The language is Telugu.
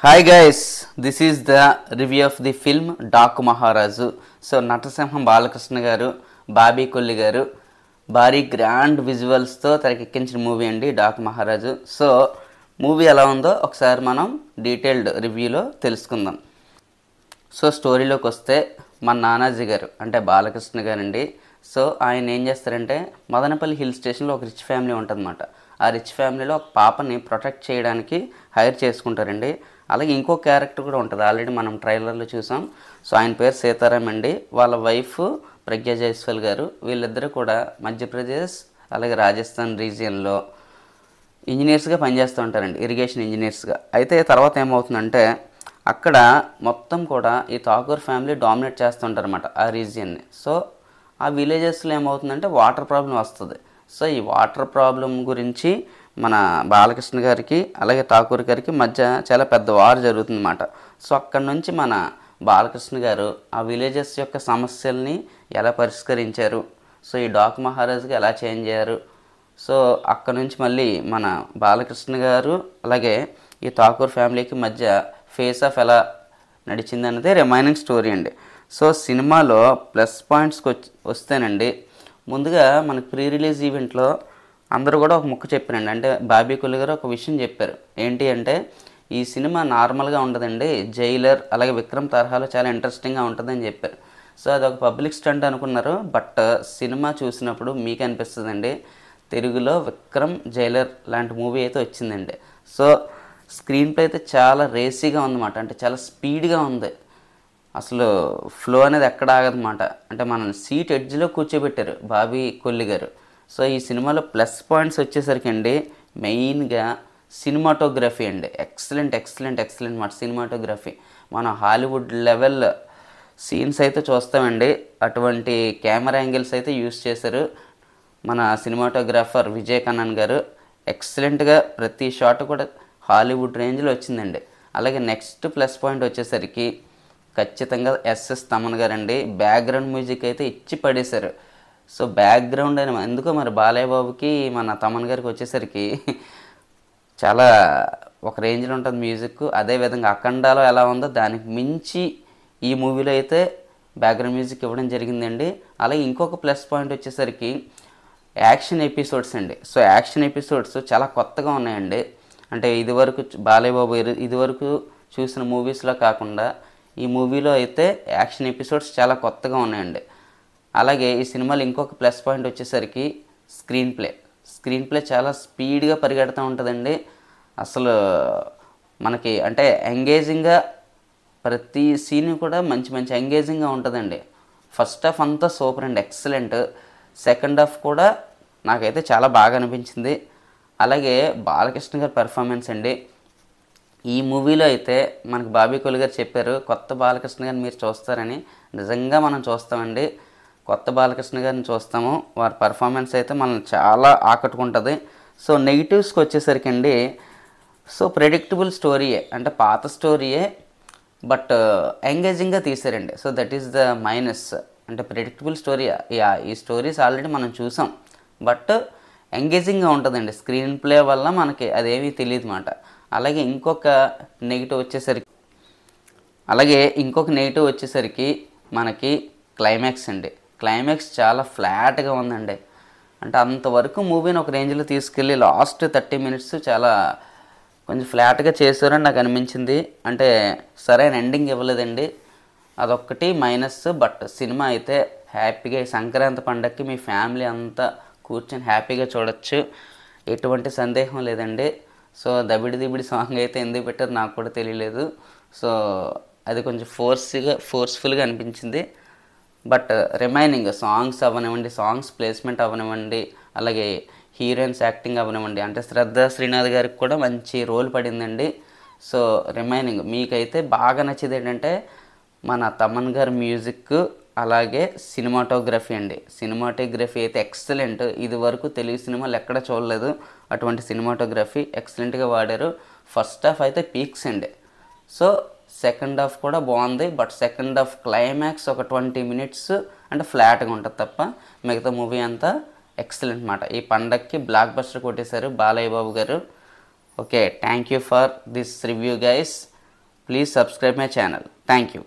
Hi guys, this is the review of the film Dak Maharazu. So నటసింహం Balakrishna గారు, బాబీ కొల్లి గారు భారీ గ్రాండ్ విజువల్స్తో తెరకెక్కించిన మూవీ అండి డాక్ మహారాజు. సో మూవీ ఎలా ఉందో ఒకసారి మనం డీటెయిల్డ్ రివ్యూలో తెలుసుకుందాం. సో స్టోరీలోకి వస్తే మన నానాజీ గారు అంటే బాలకృష్ణ గారండి. సో ఆయన ఏం చేస్తారంటే మదనపల్లి హిల్ స్టేషన్లో ఒక రిచ్ ఫ్యామిలీ ఉంటుందన్నమాట. ఆ రిచ్ ఫ్యామిలీలో ఒక పాపని ప్రొటెక్ట్ చేయడానికి హైర్ చేసుకుంటారండి. అలాగే ఇంకో క్యారెక్టర్ కూడా ఉంటుంది, ఆల్రెడీ మనం ట్రైలర్లో చూసాం. సో ఆయన పేరు సీతారాం అండి. వాళ్ళ వైఫ్ ప్రజ్ఞా జైస్వాల్ గారు. వీళ్ళిద్దరూ కూడా మధ్యప్రదేశ్ అలాగే రాజస్థాన్ రీజియన్లో ఇంజనీర్స్గా పనిచేస్తూ ఉంటారండి, ఇరిగేషన్ ఇంజనీర్స్గా. అయితే తర్వాత ఏమవుతుందంటే అక్కడ మొత్తం కూడా ఈ ఠాకూర్ ఫ్యామిలీ డామినేట్ చేస్తుంటారన్నమాట ఆ రీజియన్ని. సో ఆ విలేజెస్లో ఏమవుతుందంటే వాటర్ ప్రాబ్లం వస్తుంది. సో ఈ వాటర్ ప్రాబ్లం గురించి మన బాలకృష్ణ గారికి అలాగే ఠాకూర్ గారికి మధ్య చాలా పెద్ద వార్ జరుగుతుందన్నమాట. సో అక్కడ నుంచి మన బాలకృష్ణ గారు ఆ విలేజెస్ యొక్క సమస్యల్ని ఎలా పరిష్కరించారు, సో ఈ డాక్ మహారాజ్కి ఎలా చేంజ్ అయ్యారు, సో అక్కడ నుంచి మళ్ళీ మన బాలకృష్ణ గారు అలాగే ఈ ఠాకూర్ ఫ్యామిలీకి మధ్య ఫేస్ ఆఫ్ ఎలా నడిచింది అన్నదే రిమైనింగ్ స్టోరీ అండి. సో సినిమాలో ప్లస్ పాయింట్స్కి వస్తేనండి, ముందుగా మనకు ప్రీ రిలీజ్ ఈవెంట్లో అందరూ కూడా ఒక ముక్క చెప్పారండి. అంటే బాబీ కొల్లి గారు ఒక విషయం చెప్పారు. ఏంటి అంటే ఈ సినిమా నార్మల్గా ఉండదండి, జైలర్ అలాగే విక్రమ్ తరహాలో చాలా ఇంట్రెస్టింగ్గా ఉంటుందని చెప్పారు. సో అదొక పబ్లిక్ స్టంట్ అనుకున్నారు. బట్ సినిమా చూసినప్పుడు మీకు అనిపిస్తుందండి తెలుగులో విక్రమ్ జైలర్ లాంటి మూవీ అయితే వచ్చిందండి. సో స్క్రీన్ ప్లే అయితే చాలా రేసీగా ఉందన్నమాట. అంటే చాలా స్పీడ్గా ఉంది, అసలు ఫ్లో అనేది ఎక్కడ ఆగదన్నమాట. అంటే మనం సీట్ ఎడ్జ్లో కూర్చోబెట్టారు బాబీ కొల్లి గారు. సో ఈ సినిమాలో ప్లస్ పాయింట్స్ వచ్చేసరికి అండి మెయిన్గా సినిమాటోగ్రఫీ అండి. ఎక్సలెంట్ మాట సినిమాటోగ్రఫీ. మన హాలీవుడ్ లెవెల్ సీన్స్ అయితే చూస్తామండి, అటువంటి కెమెరా యాంగిల్స్ అయితే యూస్ చేశారు మన సినిమాటోగ్రాఫర్ విజయ్ కన్నన్ గారు. ఎక్సలెంట్గా ప్రతి షాట్ కూడా హాలీవుడ్ రేంజ్లో వచ్చిందండి. అలాగే నెక్స్ట్ ప్లస్ పాయింట్ వచ్చేసరికి ఖచ్చితంగా ఎస్ఎస్ తమన్ గారండి. బ్యాక్గ్రౌండ్ మ్యూజిక్ అయితే ఇచ్చి పడేశారు. సో బ్యాక్గ్రౌండ్ అని ఎందుకో మరి బాలయ్య బాబుకి మన తమన్ గారికి వచ్చేసరికి చాలా ఒక రేంజ్లో ఉంటుంది మ్యూజిక్. అదేవిధంగా అఖండాలో ఎలా ఉందో దానికి మించి ఈ మూవీలో అయితే బ్యాక్గ్రౌండ్ మ్యూజిక్ ఇవ్వడం జరిగిందండి. అలాగే ఇంకొక ప్లస్ పాయింట్ వచ్చేసరికి యాక్షన్ ఎపిసోడ్స్ అండి. సో యాక్షన్ ఎపిసోడ్స్ చాలా కొత్తగా ఉన్నాయండి. అంటే ఇదివరకు బాలయ్య బాబు ఇదివరకు చూసిన మూవీస్లో కాకుండా ఈ మూవీలో అయితే యాక్షన్ ఎపిసోడ్స్ చాలా కొత్తగా ఉన్నాయండి. అలాగే ఈ సినిమాలో ఇంకొక ప్లస్ పాయింట్ వచ్చేసరికి స్క్రీన్ ప్లే చాలా స్పీడ్గా పరిగెడుతూ ఉంటుందండి. అసలు మనకి అంటే ఎంగేజింగ్గా ప్రతి సీన్ కూడా మంచి ఎంగేజింగ్గా ఉంటుందండి. ఫస్ట్ హాఫ్ అంతా సూపర్ అండి, ఎక్సలెంట్. సెకండ్ హాఫ్ కూడా నాకైతే చాలా బాగా అనిపించింది. అలాగే బాలకృష్ణ గారి పెర్ఫార్మెన్స్ అండి. ఈ మూవీలో అయితే మనకు బాబీ కొల్లి గారు చెప్పారు కొత్త బాలకృష్ణ గారిని మీరు చూస్తారని. నిజంగా మనం చూస్తామండి, కొత్త బాలకృష్ణ గారిని చూస్తాము. వారి పర్ఫార్మెన్స్ అయితే మనల్ని చాలా ఆకట్టుకుంటుంది. సో నెగిటివ్స్కి వచ్చేసరికి అండి, సో ప్రెడిక్టబుల్ స్టోరీయే, అంటే పాత స్టోరీయే బట్ ఎంగేజింగ్గా తీశారండి. So that is the minus. అంటే ప్రెడిక్టబుల్ స్టోరీ, ఈ స్టోరీస్ ఆల్రెడీ మనం చూసాం బట్ ఎంగేజింగ్గా ఉంటుందండి. స్క్రీన్ ప్లే వల్ల మనకి అదేమీ తెలియదు అన్నమాట. అలాగే ఇంకొక నెగిటివ్ వచ్చేసరికి మనకి క్లైమాక్స్ అండి. క్లైమాక్స్ చాలా ఫ్లాట్గా ఉందండి. అంటే అంతవరకు మూవీని ఒక రేంజ్లో తీసుకెళ్ళి లాస్ట్ 30 మినిట్స్ చాలా కొంచెం ఫ్లాట్గా చేశారని నాకు అనిపించింది. అంటే సరైన ఎండింగ్ ఇవ్వలేదండి, అదొక్కటి మైనస్. బట్ సినిమా అయితే హ్యాపీగా సంక్రాంతి పండగకి మీ ఫ్యామిలీ అంతా కూర్చొని హ్యాపీగా చూడొచ్చు, ఎటువంటి సందేహం లేదండి. సో దబిడి సాంగ్ అయితే ఎందుకు పెట్టారు నాకు కూడా తెలియలేదు. సో అది కొంచెం ఫోర్స్ఫుల్గా అనిపించింది. బట్ రిమైనింగ్ సాంగ్స్ అవ్వనివ్వండి, సాంగ్స్ ప్లేస్మెంట్ అవ్వనివ్వండి, అలాగే హీరోయిన్స్ యాక్టింగ్ అవ్వనివ్వండి, అంటే శ్రద్ధ శ్రీనాథ్ గారికి కూడా మంచి రోల్ పడిందండి. సో రిమైనింగ్ మీకైతే బాగా నచ్చేది ఏంటంటే మన తమన్ గారి మ్యూజిక్ అలాగే సినిమాటోగ్రఫీ అండి. సినిమాటోగ్రఫీ అయితే ఎక్సలెంట్. ఇది వరకు తెలుగు సినిమాలు ఎక్కడ చూడలేదు అటువంటి సినిమాటోగ్రఫీ, ఎక్సలెంట్గా వాడారు. ఫస్ట్ హాఫ్ అయితే పీక్స్ అండి. సో సెకండ్ హాఫ్ కూడా బాగుంది. బట్ సెకండ్ హాఫ్ క్లైమాక్స్ ఒక 20 మినిట్స్ అంటే ఫ్లాట్గా ఉంటుంది తప్ప మిగతా మూవీ అంతా ఎక్సలెంట్ మాట. ఈ పండగకి బ్లాక్ బస్టర్ కొట్టేశారు బాలయ్య బాబు గారు. Okay, thank you for this review guys. Please subscribe my channel. Thank you.